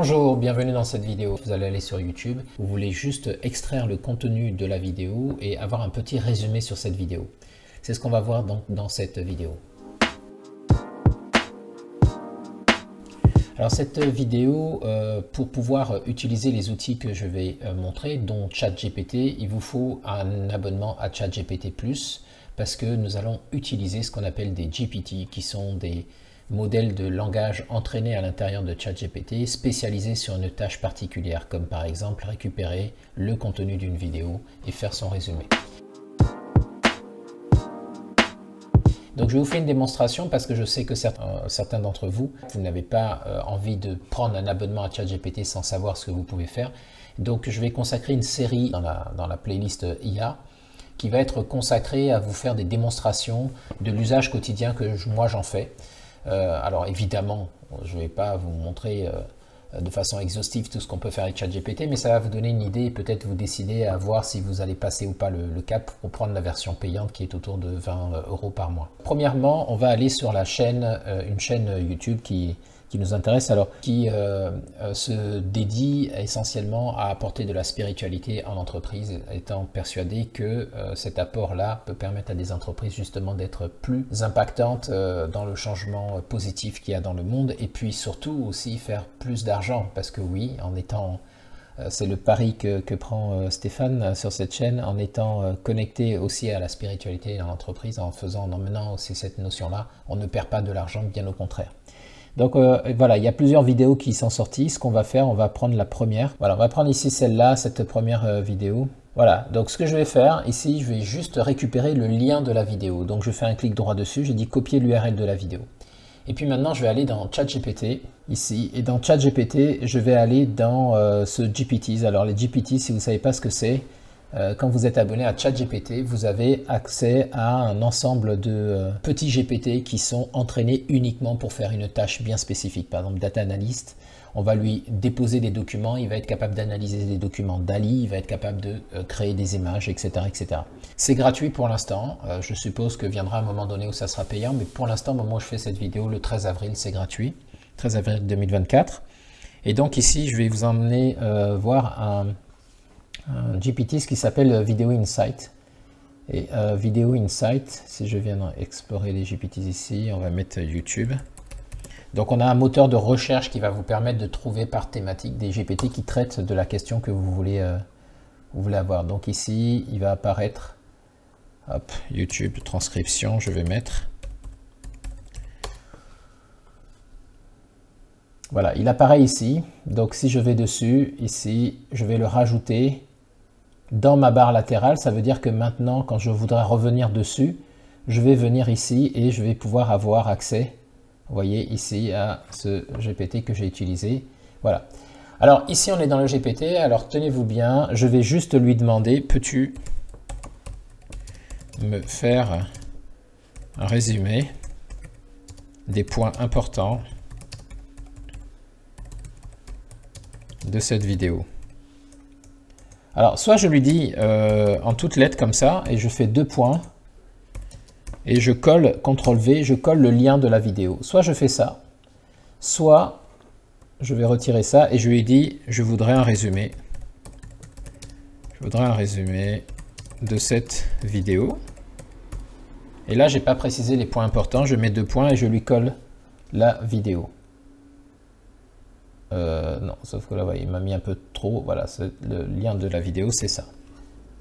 Bonjour, bienvenue dans cette vidéo. Vous allez aller sur YouTube, vous voulez juste extraire le contenu de la vidéo et avoir un petit résumé sur cette vidéo. C'est ce qu'on va voir donc dans cette vidéo. Alors cette vidéo, pour pouvoir utiliser les outils que je vais montrer, dont ChatGPT, il vous faut un abonnement à ChatGPT+, parce que nous allons utiliser ce qu'on appelle des GPT, qui sont des modèles de langage entraînés à l'intérieur de ChatGPT, spécialisés sur une tâche particulière, comme par exemple récupérer le contenu d'une vidéo et faire son résumé. Donc je vous fais une démonstration parce que je sais que certains d'entre vous, vous n'avez pas envie de prendre un abonnement à ChatGPT sans savoir ce que vous pouvez faire. Donc je vais consacrer une série dans la playlist IA qui va être consacrée à vous faire des démonstrations de l'usage quotidien que moi j'en fais. Alors évidemment, je ne vais pas vous montrer de façon exhaustive tout ce qu'on peut faire avec ChatGPT, mais ça va vous donner une idée et peut-être vous décider à voir si vous allez passer ou pas le cap pour prendre la version payante qui est autour de 20 € par mois. Premièrement, on va aller sur la chaîne, une chaîne YouTube qui nous intéresse, alors qui se dédie essentiellement à apporter de la spiritualité en entreprise, étant persuadé que cet apport-là peut permettre à des entreprises justement d'être plus impactantes dans le changement positif qu'il y a dans le monde, et puis surtout aussi faire plus d'argent, parce que oui, en étant, c'est le pari que prend Stéphane sur cette chaîne, en étant connecté aussi à la spiritualité dans l'entreprise, en emmenant aussi cette notion-là, on ne perd pas de l'argent, bien au contraire. Donc voilà, il y a plusieurs vidéos qui sont sorties. Ce qu'on va faire, on va prendre la première. Voilà, on va prendre ici celle-là, cette première vidéo. Voilà, donc ce que je vais faire ici, je vais juste récupérer le lien de la vidéo. Donc je fais un clic droit dessus, je dis copier l'URL de la vidéo. Et puis maintenant, je vais aller dans ChatGPT, ici. Et dans ChatGPT, je vais aller dans ce GPTs. Alors les GPTs, si vous ne savez pas ce que c'est, quand vous êtes abonné à ChatGPT, vous avez accès à un ensemble de petits GPT qui sont entraînés uniquement pour faire une tâche bien spécifique. Par exemple, Data Analyst, on va lui déposer des documents, il va être capable d'analyser des documents DALL-E, il va être capable de créer des images, etc. etc. C'est gratuit pour l'instant, je suppose que viendra un moment donné où ça sera payant, mais pour l'instant, au moment où je fais cette vidéo, le 13 avril, c'est gratuit, 13 avril 2024. Et donc ici, je vais vous emmener voir un GPT qui s'appelle Video Insight. Et Video Insight, si je viens explorer les GPTs ici, on va mettre YouTube. Donc on a un moteur de recherche qui va vous permettre de trouver par thématique des GPT qui traitent de la question que vous voulez avoir. Donc ici, il va apparaître, hop, YouTube, transcription, je vais mettre. Voilà, il apparaît ici. Donc si je vais dessus, ici, je vais le rajouter dans ma barre latérale. Ça veut dire que maintenant, quand je voudrais revenir dessus, je vais venir ici et je vais pouvoir avoir accès, vous voyez ici, à ce GPT que j'ai utilisé. Voilà. Alors ici, on est dans le GPT. Alors tenez-vous bien, je vais juste lui demander, peux-tu me faire un résumé des points importants de cette vidéo? Alors, soit je lui dis en toutes lettres comme ça, et je fais 2 points, et je colle, CTRL-V, je colle le lien de la vidéo. Soit je fais ça, soit je vais retirer ça, et je lui dis, je voudrais un résumé. Je voudrais un résumé de cette vidéo. Et là, je n'ai pas précisé les points importants, je mets 2 points, et je lui colle la vidéo. Non, sauf que là, ouais, il m'a mis un peu trop. Voilà, le lien de la vidéo, c'est ça.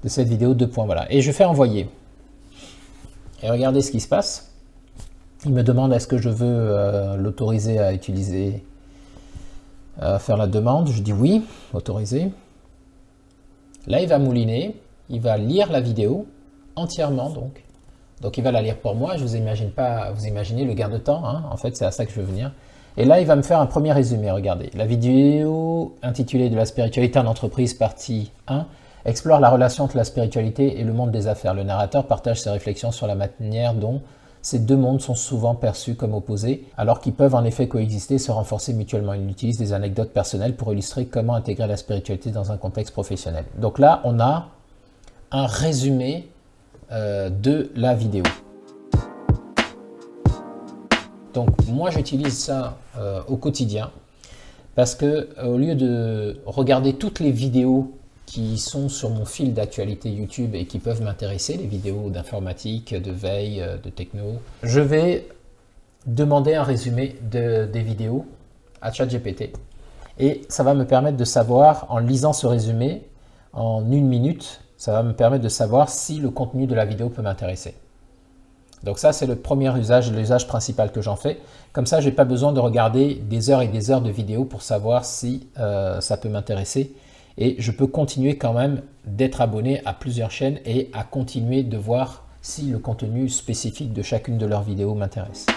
De cette vidéo, 2 points, voilà. Et je fais envoyer. Et regardez ce qui se passe. Il me demande est-ce que je veux l'autoriser à utiliser, à faire la demande. Je dis oui, autoriser. Là, il va mouliner. Il va lire la vidéo entièrement, donc. Donc, il va la lire pour moi. Je vous imagine pas, vous imaginez le gain de temps, hein. En fait, c'est à ça que je veux venir. Et là, il va me faire un premier résumé, regardez. La vidéo intitulée « De la spiritualité en entreprise » partie 1 explore la relation entre la spiritualité et le monde des affaires. Le narrateur partage ses réflexions sur la manière dont ces deux mondes sont souvent perçus comme opposés, alors qu'ils peuvent en effet coexister et se renforcer mutuellement. Il utilise des anecdotes personnelles pour illustrer comment intégrer la spiritualité dans un contexte professionnel. Donc là, on a un résumé de la vidéo. Donc moi j'utilise ça au quotidien parce que au lieu de regarder toutes les vidéos qui sont sur mon fil d'actualité YouTube et qui peuvent m'intéresser, les vidéos d'informatique, de veille, de techno, je vais demander un résumé des vidéos à ChatGPT. Et ça va me permettre de savoir, en lisant ce résumé, en 1 minute, ça va me permettre de savoir si le contenu de la vidéo peut m'intéresser. Donc ça, c'est le premier usage, l'usage principal que j'en fais. Comme ça, je n'ai pas besoin de regarder des heures et des heures de vidéos pour savoir si ça peut m'intéresser. Et je peux continuer quand même d'être abonné à plusieurs chaînes et à continuer de voir si le contenu spécifique de chacune de leurs vidéos m'intéresse.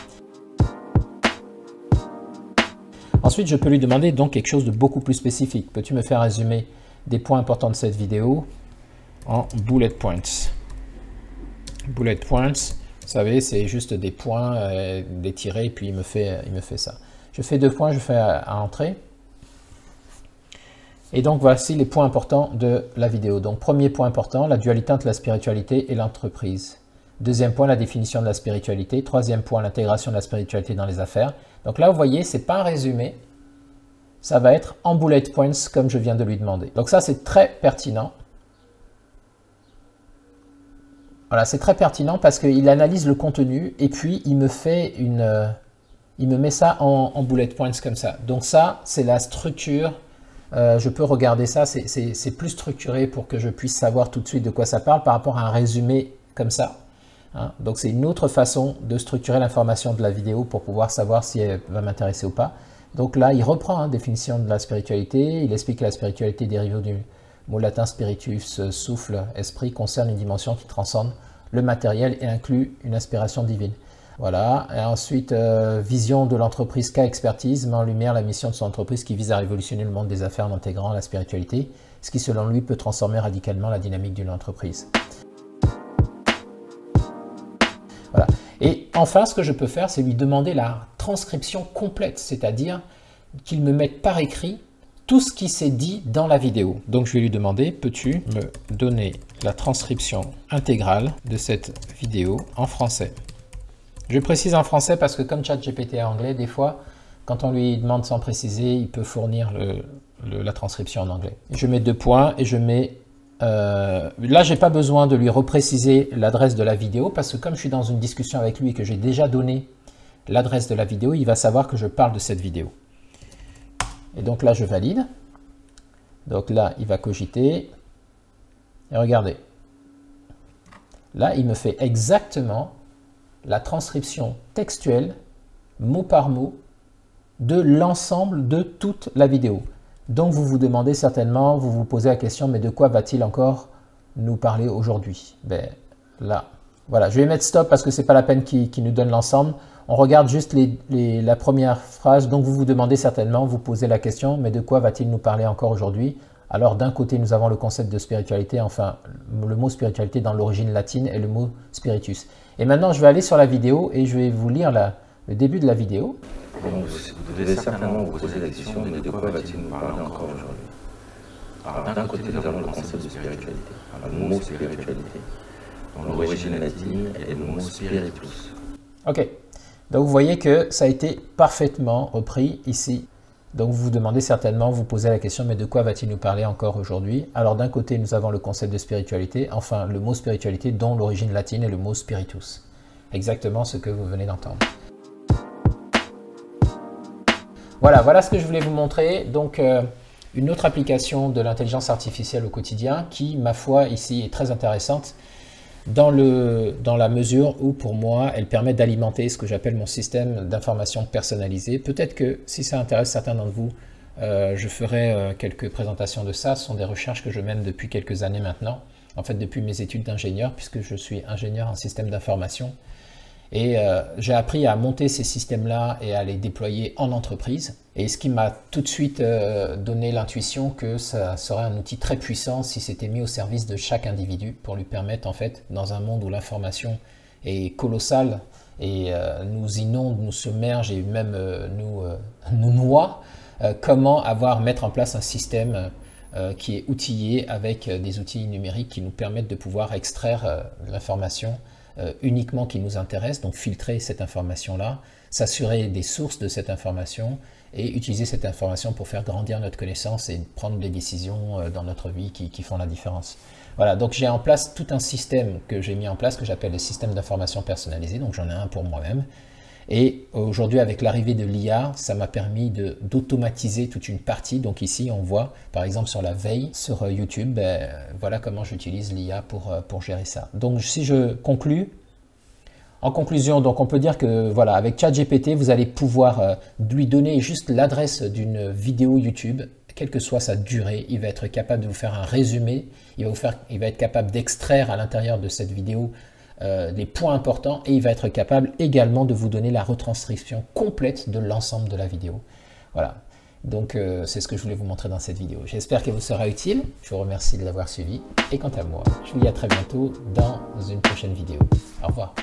Ensuite, je peux lui demander donc quelque chose de beaucoup plus spécifique. Peux-tu me faire résumer des points importants de cette vidéo en bullet points? Bullet points, vous savez, c'est juste des points, des tirets, et puis il me fait ça. Je fais 2 points, je fais à entrée. Et donc, voici les points importants de la vidéo. Donc, premier point important, la dualité entre la spiritualité et l'entreprise. Deuxième point, la définition de la spiritualité. Troisième point, l'intégration de la spiritualité dans les affaires. Donc là, vous voyez, ce n'est pas un résumé. Ça va être en bullet points, comme je viens de lui demander. Donc ça, c'est très pertinent. Voilà, c'est très pertinent parce qu'il analyse le contenu et puis il me fait il me met ça en bullet points comme ça. Donc ça, c'est la structure. Je peux regarder ça, c'est plus structuré pour que je puisse savoir tout de suite de quoi ça parle par rapport à un résumé comme ça. Hein. Donc c'est une autre façon de structurer l'information de la vidéo pour pouvoir savoir si elle va m'intéresser ou pas. Donc là, il reprend définition de la spiritualité, il explique que la spiritualité dérivée du mot latin spiritus, souffle, esprit, concerne une dimension qui transcende le matériel et inclut une inspiration divine. Voilà, et ensuite, vision de l'entreprise K-Expertise met en lumière la mission de son entreprise qui vise à révolutionner le monde des affaires en intégrant la spiritualité, ce qui selon lui peut transformer radicalement la dynamique d'une entreprise. Voilà. Et enfin, ce que je peux faire, c'est lui demander la transcription complète, c'est-à-dire qu'il me mette par écrit tout ce qui s'est dit dans la vidéo. Donc je vais lui demander, peux-tu me donner la transcription intégrale de cette vidéo en français? Je précise en français parce que comme ChatGPT est anglais, des fois, quand on lui demande sans préciser, il peut fournir la transcription en anglais. Je mets 2 points et je mets... là, j'ai pas besoin de lui repréciser l'adresse de la vidéo parce que comme je suis dans une discussion avec lui et que j'ai déjà donné l'adresse de la vidéo, il va savoir que je parle de cette vidéo. Et donc là, je valide. Donc là, il va cogiter. Et regardez. Là, il me fait exactement la transcription textuelle, mot par mot, de l'ensemble de toute la vidéo. Donc vous vous demandez certainement, vous vous posez la question, mais de quoi va-t-il encore nous parler aujourd'hui? Ben là, voilà, je vais mettre stop parce que ce n'est pas la peine qu'il nous donne l'ensemble. On regarde juste la première phrase, donc vous vous demandez certainement, vous posez la question, mais de quoi va-t-il nous parler encore aujourd'hui? Alors d'un côté, nous avons le concept de spiritualité, enfin le mot spiritualité dans l'origine latine est le mot spiritus. Et maintenant, je vais aller sur la vidéo et je vais vous lire le début de la vidéo. Bon, vous devez certainement vous poser la question, mais de quoi va-t-il nous parler encore aujourd'hui? Alors d'un côté, nous avons le concept de spiritualité, le mot spiritualité, dont l'origine latine est le mot spiritus. Ok, donc vous voyez que ça a été parfaitement repris ici. Donc vous vous demandez certainement, vous posez la question, mais de quoi va-t-il nous parler encore aujourd'hui? Alors d'un côté, nous avons le concept de spiritualité, enfin le mot spiritualité dont l'origine latine est le mot spiritus. Exactement ce que vous venez d'entendre. Voilà ce que je voulais vous montrer. Donc une autre application de l'intelligence artificielle au quotidien qui, ma foi, ici est très intéressante dans la mesure où, pour moi, elle permet d'alimenter ce que j'appelle mon système d'information personnalisé. Peut-être que si ça intéresse certains d'entre vous, je ferai quelques présentations de ça. Ce sont des recherches que je mène depuis quelques années maintenant, en fait depuis mes études d'ingénieur, puisque je suis ingénieur en système d'information. Et j'ai appris à monter ces systèmes-là et à les déployer en entreprise. Et ce qui m'a tout de suite donné l'intuition que ça serait un outil très puissant si c'était mis au service de chaque individu pour lui permettre, en fait, dans un monde où l'information est colossale et nous inonde, nous submerge et même nous noie, comment mettre en place un système qui est outillé avec des outils numériques qui nous permettent de pouvoir extraire l'information uniquement qui nous intéresse, donc filtrer cette information-là, s'assurer des sources de cette information et utiliser cette information pour faire grandir notre connaissance et prendre des décisions dans notre vie qui font la différence. Voilà, donc j'ai en place tout un système que j'ai mis en place que j'appelle le système d'information personnalisé, donc j'en ai un pour moi-même. Et aujourd'hui, avec l'arrivée de l'IA, ça m'a permis d'automatiser toute une partie. Donc ici, on voit, par exemple, sur la veille, sur YouTube, voilà comment j'utilise l'IA pour gérer ça. Donc si je conclus, en conclusion, donc on peut dire que voilà, avec ChatGPT, vous allez pouvoir lui donner juste l'adresse d'une vidéo YouTube, quelle que soit sa durée. Il va être capable de vous faire un résumé, il va être capable d'extraire à l'intérieur de cette vidéo des points importants et il va être capable également de vous donner la retranscription complète de l'ensemble de la vidéo. Voilà, donc c'est ce que je voulais vous montrer dans cette vidéo. J'espère qu'elle vous sera utile, je vous remercie de l'avoir suivi et quant à moi, je vous dis à très bientôt dans une prochaine vidéo. Au revoir.